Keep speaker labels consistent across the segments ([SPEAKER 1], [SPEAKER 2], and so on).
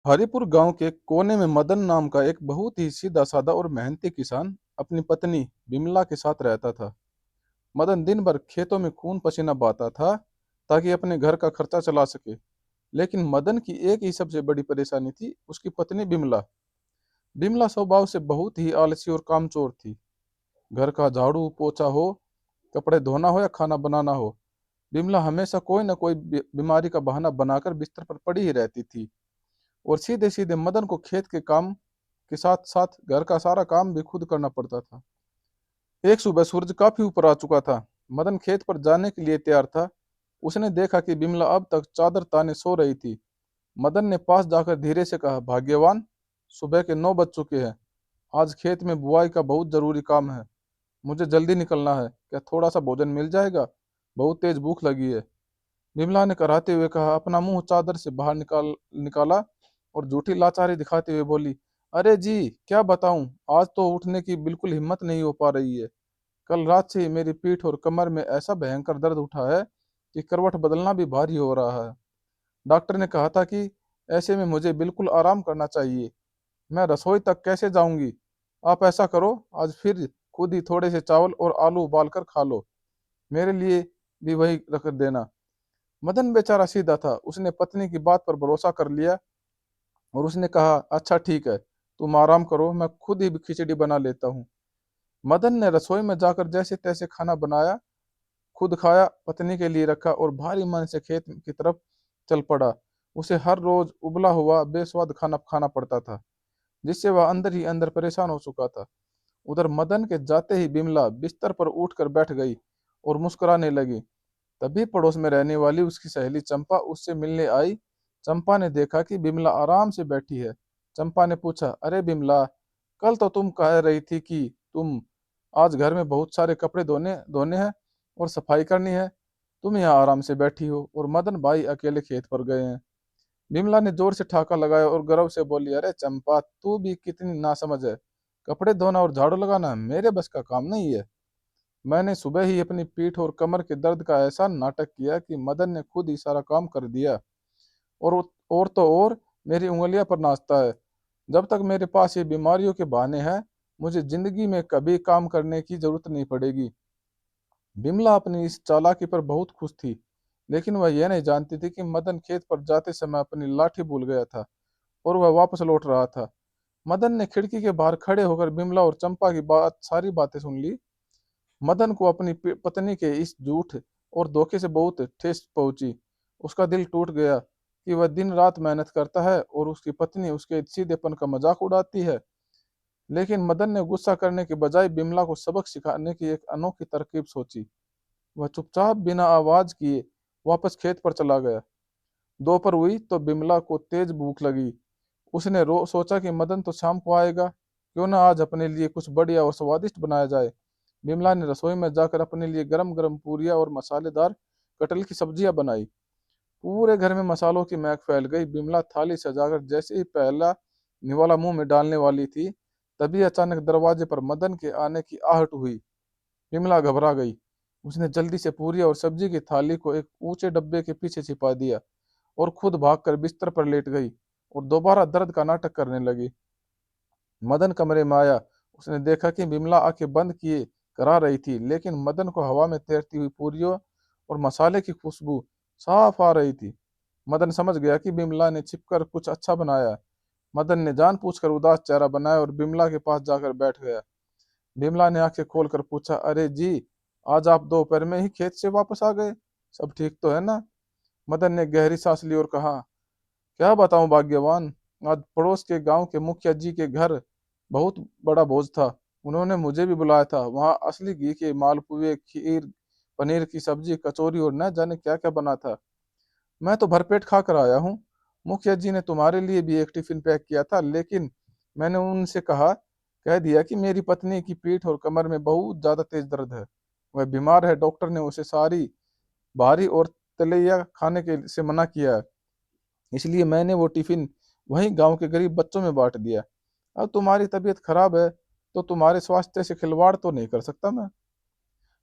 [SPEAKER 1] हरिपुर गांव के कोने में मदन नाम का एक बहुत ही सीधा साधा और मेहनती किसान अपनी पत्नी बिमला के साथ रहता था। मदन दिन भर खेतों में खून पसीना बहाता था ताकि अपने घर का खर्चा चला सके। लेकिन मदन की एक ही सबसे बड़ी परेशानी थी, उसकी पत्नी बिमला। बिमला स्वभाव से बहुत ही आलसी और कामचोर थी। घर का झाड़ू पोछा हो, कपड़े धोना हो या खाना बनाना हो, बिमला हमेशा कोई न कोई बीमारी का बहाना बनाकर बिस्तर पर पड़ी ही रहती थी। और सीधे सीधे मदन को खेत के काम के साथ साथ घर का सारा काम भी खुद करना पड़ता था। एक सुबह सूरज काफी ऊपर आ चुका था। मदन खेत पर जाने के लिए तैयार था। उसने देखा कि बिमला अब तक चादर ताने सो रही थी। मदन ने पास जाकर धीरे से कहा, भाग्यवान, सुबह के 9 बज चुके हैं। आज खेत में बुआई का बहुत जरूरी काम है। मुझे जल्दी निकलना है। क्या थोड़ा सा भोजन मिल जाएगा? बहुत तेज भूख लगी है। बिमला ने कराते हुए कहा, अपना मुंह चादर से बाहर निकाला और झूठी लाचारी दिखाते हुए बोली, अरे जी, क्या बताऊं, आज तो उठने की बिल्कुल हिम्मत नहीं हो पा रही है। कल रात से ही मेरी पीठ और कमर में ऐसा भयंकर दर्द उठा है कि करवट बदलना भी भारी हो रहा है। डॉक्टर ने कहा था कि ऐसे में मुझे बिल्कुल आराम करना चाहिए। मैं रसोई तक कैसे जाऊंगी? आप ऐसा करो, आज फिर खुद ही थोड़े से चावल और आलू उबाल कर खा लो। मेरे लिए भी वही रख देना। मदन बेचारा सीधा था। उसने पत्नी की बात पर भरोसा कर लिया और उसने कहा, अच्छा ठीक है, तुम आराम करो, मैं खुद ही खिचड़ी बना लेता हूँ। मदन ने रसोई में जाकर जैसे तैसे खाना बनाया, खुद खाया, पत्नी के लिए रखा और भारी मन से खेत की तरफ चल पड़ा। उसे हर रोज उबला हुआ बेस्वाद खाना खाना पड़ता था, जिससे वह अंदर ही अंदर परेशान हो चुका था। उधर मदन के जाते ही बिमला बिस्तर पर उठकर बैठ गई और मुस्कुराने लगी। तभी पड़ोस में रहने वाली उसकी सहेली चंपा उससे मिलने आई। चंपा ने देखा कि बिमला आराम से बैठी है। चंपा ने पूछा, अरे बिमला, कल तो तुम कह रही थी कि तुम आज घर में बहुत सारे कपड़े धोने धोने हैं और सफाई करनी है। तुम यहाँ आराम से बैठी हो और मदन भाई अकेले खेत पर गए हैं। बिमला ने जोर से ठाका लगाया और गर्व से बोली, अरे चंपा, तू भी कितनी नासमझ है। कपड़े धोना और झाड़ू लगाना मेरे बस का काम नहीं है। मैंने सुबह ही अपनी पीठ और कमर के दर्द का ऐसा नाटक किया कि मदन ने खुद ही सारा काम कर दिया। और तो और मेरी उंगलियां पर नाचता है। जब तक मेरे पास ये बीमारियों के बहाने हैं, मुझे जिंदगी में कभी काम करने की जरूरत नहीं पड़ेगी। बिमला अपनी इस चालाकी पर बहुत खुश थी, लेकिन वह यह नहीं जानती थी कि मदन खेत पर जाते समय अपनी लाठी भूल गया था और वह वापस लौट रहा था। मदन ने खिड़की के बाहर खड़े होकर बिमला और चंपा की सारी बातें सुन ली। मदन को अपनी पत्नी के इस झूठ और धोखे से बहुत ठेस पहुंची। उसका दिल टूट गया कि वह दिन रात मेहनत करता है और उसकी पत्नी उसके सीधेपन का मजाक उड़ाती है। लेकिन मदन ने गुस्सा करने के बजाय बिमला को सबक सिखाने की एक अनोखी तरकीब सोची। वह चुपचाप बिना आवाज किए वापस खेत पर चला गया। दोपहर हुई तो बिमला को तेज भूख लगी। उसने रो सोचा कि मदन तो शाम को आएगा, क्यों ना आज अपने लिए कुछ बढ़िया और स्वादिष्ट बनाया जाए। बिमला ने रसोई में जाकर अपने लिए गरम गरम पूरियां और मसालेदार कटहल की सब्जियां बनाई। पूरे घर में मसालों की महक फैल गई। बिमला थाली सजाकर जैसे ही पहला निवाला मुंह में डालने वाली थी, तभी अचानक दरवाजे पर मदन के आने की आहट हुई। बिमला घबरा गई। उसने जल्दी से पूरी और सब्जी की थाली को एक ऊंचे डब्बे के पीछे छिपा दिया और खुद भागकर बिस्तर पर लेट गई और दोबारा दर्द का नाटक करने लगी। मदन कमरे में आया। उसने देखा कि बिमला आंखें बंद किए करा रही थी, लेकिन मदन को हवा में तैरती हुई पूरियों और मसाले की खुशबू साफ आ रही थी। मदन समझ गया कि बिमला ने छिपकर कुछ अच्छा बनाया है। मदन ने जानबूझकर उदास चेहरा बनाया और बिमला के पास जाकर बैठ गया। बिमला ने आंखें खोलकर पूछा, अरे जी, आज आप दोपहर में ही खेत से वापस आ गए? सब ठीक तो है ना? मदन ने गहरी सांस ली और कहा, क्या बताऊं भाग्यवान, आज पड़ोस के गांव के मुखिया जी के घर बहुत बड़ा भोज था। उन्होंने मुझे भी बुलाया था। वहां असली घी के मालपुए, खीर, पनीर की सब्जी, कचौरी और न जाने क्या क्या बना था। मैं तो भरपेट खा कर आया हूँ। मुखिया जी ने तुम्हारे लिए भी एक टिफिन पैक किया था, लेकिन मैंने उनसे कह दिया कि मेरी पत्नी की पीठ और कमर में बहुत ज्यादा तेज दर्द है। वह बीमार है। डॉक्टर ने उसे सारी भारी और तलैया खाने के से मना किया है। इसलिए मैंने वो टिफिन वहीं गांव के गरीब बच्चों में बांट दिया। अब तुम्हारी तबीयत खराब है तो तुम्हारे स्वास्थ्य से खिलवाड़ तो नहीं कर सकता मैं।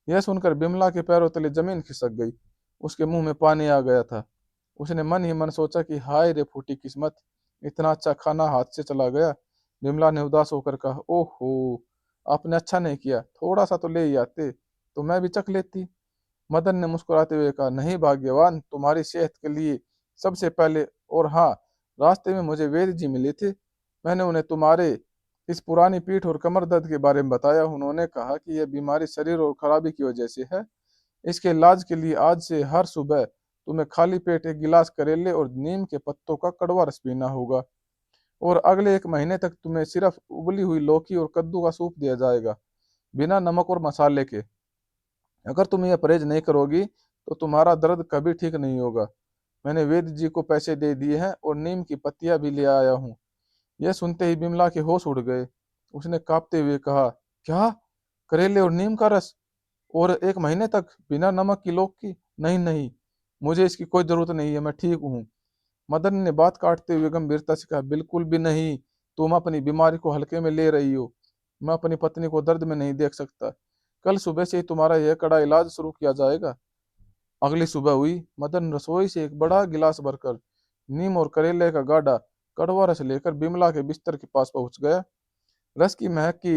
[SPEAKER 1] यह सुनकर बिमला के पैरों तले जमीन खिसक गई। उसके मुंह में पानी आ गया था। उसने मन ही मन सोचा कि हाय रे फूटी किस्मत, इतना अच्छा खाना हाथ से चला गया। विमला ने उदास होकर कहा, ओहो, आपने अच्छा नहीं किया, थोड़ा सा तो ले ही आते, तो मैं भी चख लेती। मदन ने मुस्कुराते हुए कहा, नहीं भाग्यवान, तुम्हारी सेहत के लिए सबसे पहले। और हाँ, रास्ते में मुझे वेद जी मिले थे। मैंने उन्हें तुम्हारे इस पुरानी पीठ और कमर दर्द के बारे में बताया। उन्होंने कहा कि यह बीमारी शरीर और खराबी की वजह से है। इसके इलाज के लिए आज से हर सुबह तुम्हें खाली पेट एक गिलास करेले और नीम के पत्तों का कड़वा रस पीना होगा, और अगले 1 महीने तक तुम्हें सिर्फ उबली हुई लौकी और कद्दू का सूप दिया जाएगा, बिना नमक और मसाले के। अगर तुम यह परहेज नहीं करोगी तो तुम्हारा दर्द कभी ठीक नहीं होगा। मैंने वेद जी को पैसे दे दिए हैं और नीम की पत्तियां भी ले आया हूँ। यह सुनते ही बिमला के होश उड़ गए। उसने कांपते हुए कहा, क्या, करेले और नीम का रस, और 1 महीने तक बिना नमक की लौकी? नहीं नहीं, मुझे इसकी कोई जरूरत नहीं है, मैं ठीक हूँ। मदन ने बात काटते हुए गंभीरता से कहा, बिल्कुल भी नहीं, तुम अपनी बीमारी को हल्के में ले रही हो। मैं अपनी पत्नी को दर्द में नहीं देख सकता। कल सुबह से ही तुम्हारा यह कड़ा इलाज शुरू किया जाएगा। अगली सुबह हुई। मदन रसोई से एक बड़ा गिलास भरकर नीम और करेले का गाढ़ा कड़वा रस लेकर बिमला के बिस्तर के पास पहुंच गया। रस की महक की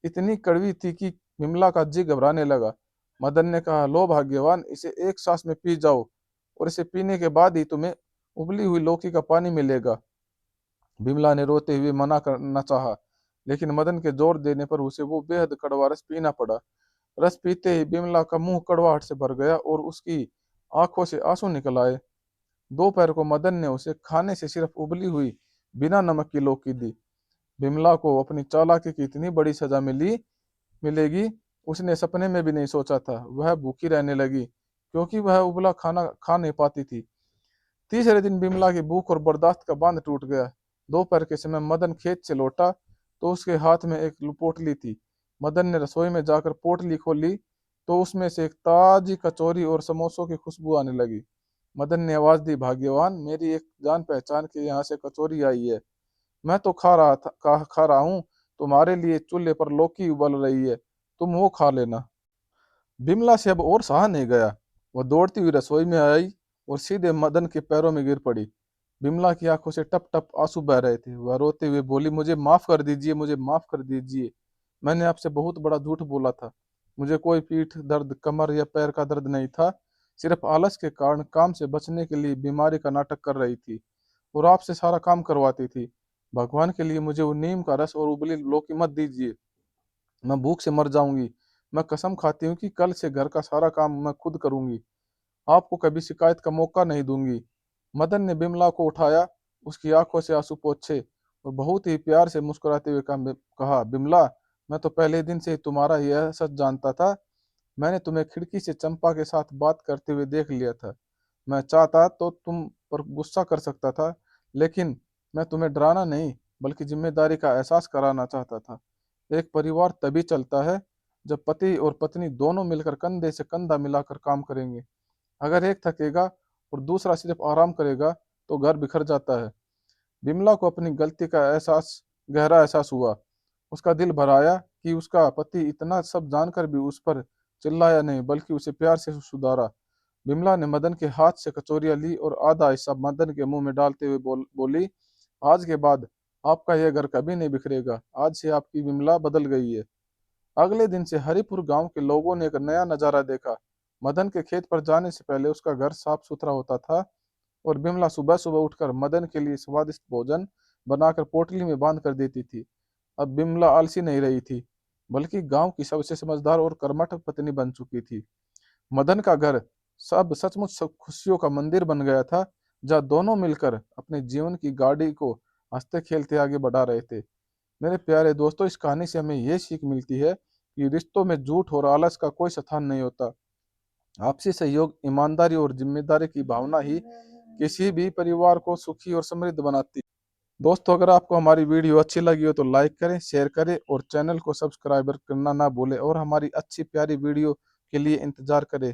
[SPEAKER 1] इतनी कड़वी थी कि विमला का जी घबराने लगा। मदन ने कहा, लो भाग्यवान, इसे एक सांस में पी जाओ, और इसे पीने के बाद ही तुम्हें उबली हुई लौकी का पानी मिलेगा। विमला ने रोते हुए मना करना चाहा, लेकिन मदन के जोर देने पर उसे वो बेहद कड़वा रस पीना पड़ा। रस पीते ही बिमला का मुंह कड़वाहट से भर गया और उसकी आंखों से आंसू निकल आए। दोपहर को मदन ने उसे खाने से सिर्फ उबली हुई बिना नमक की लौकी दी। बिमला को अपनी चालाकी की इतनी बड़ी सजा मिलेगी उसने सपने में भी नहीं सोचा था। वह भूखी रहने लगी क्योंकि वह उबला खाना खा नहीं पाती थी। तीसरे दिन बिमला की भूख और बर्दाश्त का बांध टूट गया। दोपहर के समय मदन खेत से लौटा तो उसके हाथ में एक पोटली थी। मदन ने रसोई में जाकर पोटली खोली तो उसमें से एक ताजी कचौरी और समोसों की खुशबू आने लगी। मदन ने आवाज दी, भाग्यवान, मेरी एक जान पहचान के यहाँ से कचौरी आई है। मैं तो खा रहा हूँ, तुम्हारे लिए चूल्हे पर लौकी उबल रही है, तुम वो खा लेना। बिमला से अब और सहा नहीं गया। वह दौड़ती हुई रसोई में आई और सीधे मदन के पैरों में गिर पड़ी। बिमला की आंखों से टप टप आंसू बह रहे थे। वह रोते हुए बोली, मुझे माफ कर दीजिए, मुझे माफ कर दीजिए। मैंने आपसे बहुत बड़ा झूठ बोला था। मुझे कोई पीठ दर्द, कमर या पैर का दर्द नहीं था। सिर्फ आलस के कारण काम से बचने के लिए बीमारी का नाटक कर रही थी और आपसे सारा काम करवाती थी। भगवान के लिए मुझे वो नीम का रस और उबली लौकी मत दीजिए, मैं भूख से मर जाऊंगी। मैं कसम खाती हूँ कि कल से घर का सारा काम मैं खुद करूंगी, आपको कभी शिकायत का मौका नहीं दूंगी। मदन ने बिमला को उठाया, उसकी आंखों से आंसू पोंछे और बहुत ही प्यार से मुस्कुराते हुए कहा, बिमला, मैं तो पहले दिन से ही तुम्हारा यह सच जानता था। मैंने तुम्हें खिड़की से चंपा के साथ बात करते हुए देख लिया था। मैं चाहता तो तुम पर गुस्सा कर सकता था, लेकिन मैं तुम्हें डराना नहीं बल्कि जिम्मेदारी का एहसास कराना चाहता था। एक परिवार तभी चलता है जब पति और पत्नी दोनों मिलकर कंधे से कंधा मिलाकर काम करेंगे। अगर एक थकेगा और दूसरा सिर्फ आराम करेगा तो घर बिखर जाता है। बिमला को अपनी गलती का गहरा एहसास हुआ। उसका दिल भर आया कि उसका पति इतना सब जानकर भी उस पर चिल्लाया नहीं बल्कि उसे प्यार से सुधारा। बिमला ने मदन के हाथ से कचौरियां ली और आधा हिस्सा मदन के मुंह में डालते हुए बोली, आज के बाद आपका यह घर कभी नहीं बिखरेगा। आज से आपकी बिमला बदल गई है। अगले दिन से हरिपुर गांव के लोगों ने एक नया नजारा देखा। मदन के खेत पर जाने से पहले उसका घर साफ सुथरा होता था और बिमला सुबह सुबह उठकर मदन के लिए स्वादिष्ट भोजन बनाकर पोटली में बांध कर देती थी। अब बिमला आलसी नहीं रही थी बल्कि गांव की सबसे समझदार और कर्मठ पत्नी बन चुकी थी। मदन का घर सब सचमुच सब खुशियों का मंदिर बन गया था, जहाँ दोनों मिलकर अपने जीवन की गाड़ी को हंसते खेलते आगे बढ़ा रहे थे। मेरे प्यारे दोस्तों, इस कहानी से हमें ये सीख मिलती है कि रिश्तों में झूठ और आलस का कोई स्थान नहीं होता। आपसी सहयोग, ईमानदारी और जिम्मेदारी की भावना ही किसी भी परिवार को सुखी और समृद्ध बनाती है। दोस्तों, अगर आपको हमारी वीडियो अच्छी लगी हो तो लाइक करें, शेयर करें और चैनल को सब्सक्राइब करना ना भूलें और हमारी अच्छी प्यारी वीडियो के लिए इंतजार करें।